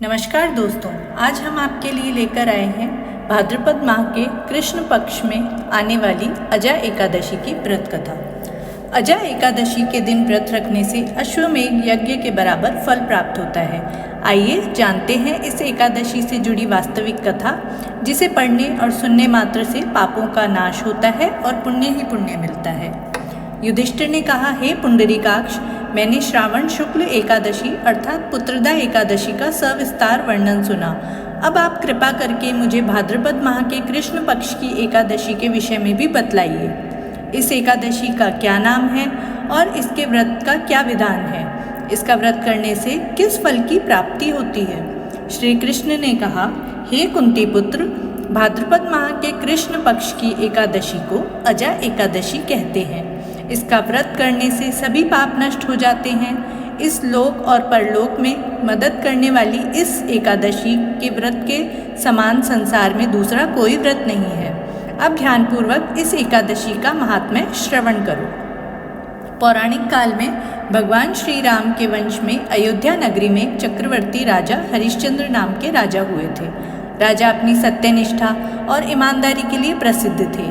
नमस्कार दोस्तों, आज हम आपके लिए लेकर आए हैं भाद्रपद माह के कृष्ण पक्ष में आने वाली अजा एकादशी की व्रत कथा। अजा एकादशी के दिन व्रत रखने से अश्वमेघ यज्ञ के बराबर फल प्राप्त होता है। आइए जानते हैं इस एकादशी से जुड़ी वास्तविक कथा, जिसे पढ़ने और सुनने मात्र से पापों का नाश होता है और पुण्य ही पुण्य मिलता है। युधिष्ठिर ने कहा, हे पुंडरीकाक्ष, मैंने श्रावण शुक्ल एकादशी अर्थात पुत्रदा एकादशी का सविस्तार वर्णन सुना। अब आप कृपा करके मुझे भाद्रपद माह के कृष्ण पक्ष की एकादशी के विषय में भी बतलाइए। इस एकादशी का क्या नाम है और इसके व्रत का क्या विधान है? इसका व्रत करने से किस फल की प्राप्ति होती है? श्री कृष्ण ने कहा, हे कुंती पुत्र, भाद्रपद माह के कृष्ण पक्ष की एकादशी को अजा एकादशी कहते हैं। इसका व्रत करने से सभी पाप नष्ट हो जाते हैं। इस लोक और परलोक में मदद करने वाली इस एकादशी के व्रत के समान संसार में दूसरा कोई व्रत नहीं है। अब ध्यानपूर्वक इस एकादशी का महात्म्य श्रवण करो। पौराणिक काल में भगवान श्री राम के वंश में अयोध्या नगरी में एक चक्रवर्ती राजा हरिश्चंद्र नाम के राजा हुए थे। राजा अपनी सत्यनिष्ठा और ईमानदारी के लिए प्रसिद्ध थे।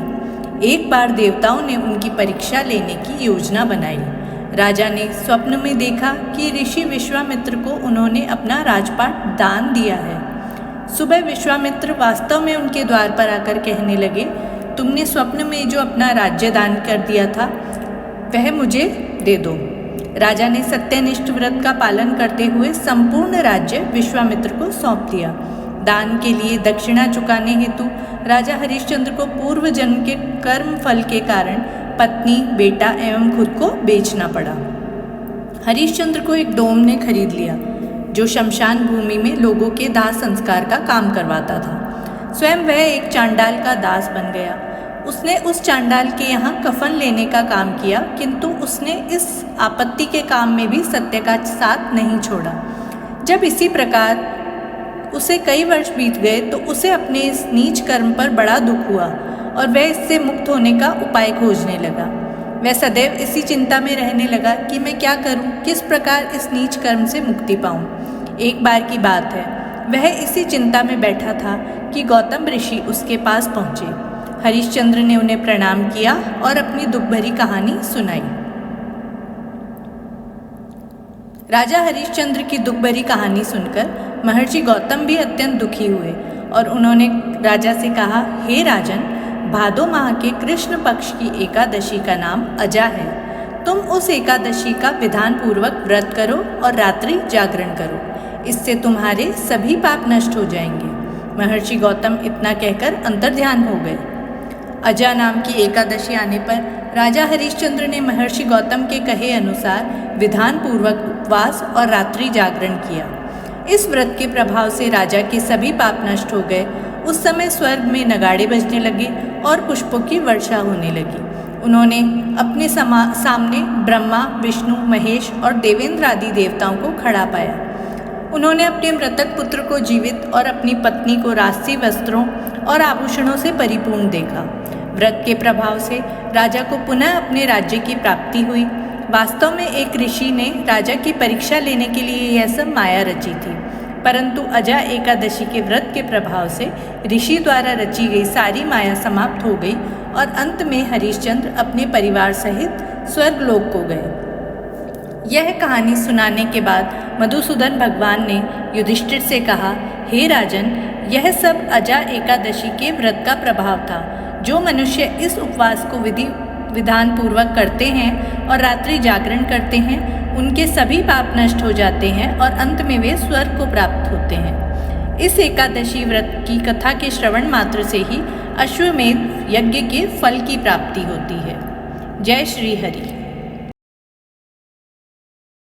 एक बार देवताओं ने उनकी परीक्षा लेने की योजना बनाई। राजा ने स्वप्न में देखा कि ऋषि विश्वामित्र को उन्होंने अपना राजपाट दान दिया है। सुबह विश्वामित्र वास्तव में उनके द्वार पर आकर कहने लगे, तुमने स्वप्न में जो अपना राज्य दान कर दिया था वह मुझे दे दो। राजा ने सत्यनिष्ठ व्रत का पालन करते हुए संपूर्ण राज्य विश्वामित्र को सौंप दिया। दान के लिए दक्षिणा चुकाने हेतु राजा हरिश्चंद्र को पूर्व जन्म के कर्म फल के कारण पत्नी, बेटा एवं खुद को बेचना पड़ा। हरिश्चंद्र को एक डोम ने खरीद लिया, जो शमशान भूमि में लोगों के दाह संस्कार का काम करवाता था। स्वयं वह एक चांडाल का दास बन गया। उसने उस चांडाल के यहाँ कफन लेने का काम किया, किंतु उसने इस आपत्ति के काम में भी सत्य का साथ नहीं छोड़ा। जब इसी प्रकार उसे कई वर्ष बीत गए तो उसे अपने इस नीच कर्म पर बड़ा दुख हुआ और वह इससे मुक्त होने का उपाय खोजने लगा। वह सदैव इसी चिंता में रहने लगा कि मैं क्या करूं, किस प्रकार इस नीच कर्म से मुक्ति पाऊं। एक बार की बात है, वह इसी चिंता में बैठा था कि गौतम ऋषि उसके पास पहुँचे। हरिश्चंद्र ने उन्हें प्रणाम किया और अपनी दुख भरी कहानी सुनाई। राजा हरिश्चंद्र की दुख भरी कहानी सुनकर महर्षि गौतम भी अत्यंत दुखी हुए और उन्होंने राजा से कहा, हे राजन, भादो माह के कृष्ण पक्ष की एकादशी का नाम अजा है। तुम उस एकादशी का विधान पूर्वक व्रत करो और रात्रि जागरण करो। इससे तुम्हारे सभी पाप नष्ट हो जाएंगे। महर्षि गौतम इतना कहकर अंतर्ध्यान हो गए। अजा नाम की एकादशी आने पर राजा हरिश्चंद्र ने महर्षि गौतम के कहे अनुसार विधान पूर्वक उपवास और रात्रि जागरण किया। इस व्रत के प्रभाव से राजा के सभी पाप नष्ट हो गए। उस समय स्वर्ग में नगाड़े बजने लगे और पुष्पों की वर्षा होने लगी। उन्होंने अपने सामने ब्रह्मा, विष्णु, महेश और देवेंद्र आदि देवताओं को खड़ा पाया। उन्होंने अपने मृतक पुत्र को जीवित और अपनी पत्नी को राजसी वस्त्रों और आभूषणों से परिपूर्ण देखा। व्रत के प्रभाव से राजा को पुनः अपने राज्य की प्राप्ति हुई। वास्तव में एक ऋषि ने राजा की परीक्षा लेने के लिए यह सब माया रची थी, परंतु अजा एकादशी के व्रत के प्रभाव से ऋषि द्वारा रची गई सारी माया समाप्त हो गई और अंत में हरिश्चंद्र अपने परिवार सहित स्वर्गलोक को गए। यह कहानी सुनाने के बाद मधुसूदन भगवान ने युधिष्ठिर से कहा, हे राजन, यह सब अजा एकादशी के व्रत का प्रभाव था। जो मनुष्य इस उपवास को विधान पूर्वक करते हैं और रात्रि जागरण करते हैं, उनके सभी पाप नष्ट हो जाते हैं और अंत में वे स्वर्ग को प्राप्त होते हैं। इस एकादशी व्रत की कथा के श्रवण मात्र से ही अश्वमेध यज्ञ के फल की प्राप्ति होती है। जय श्री हरि।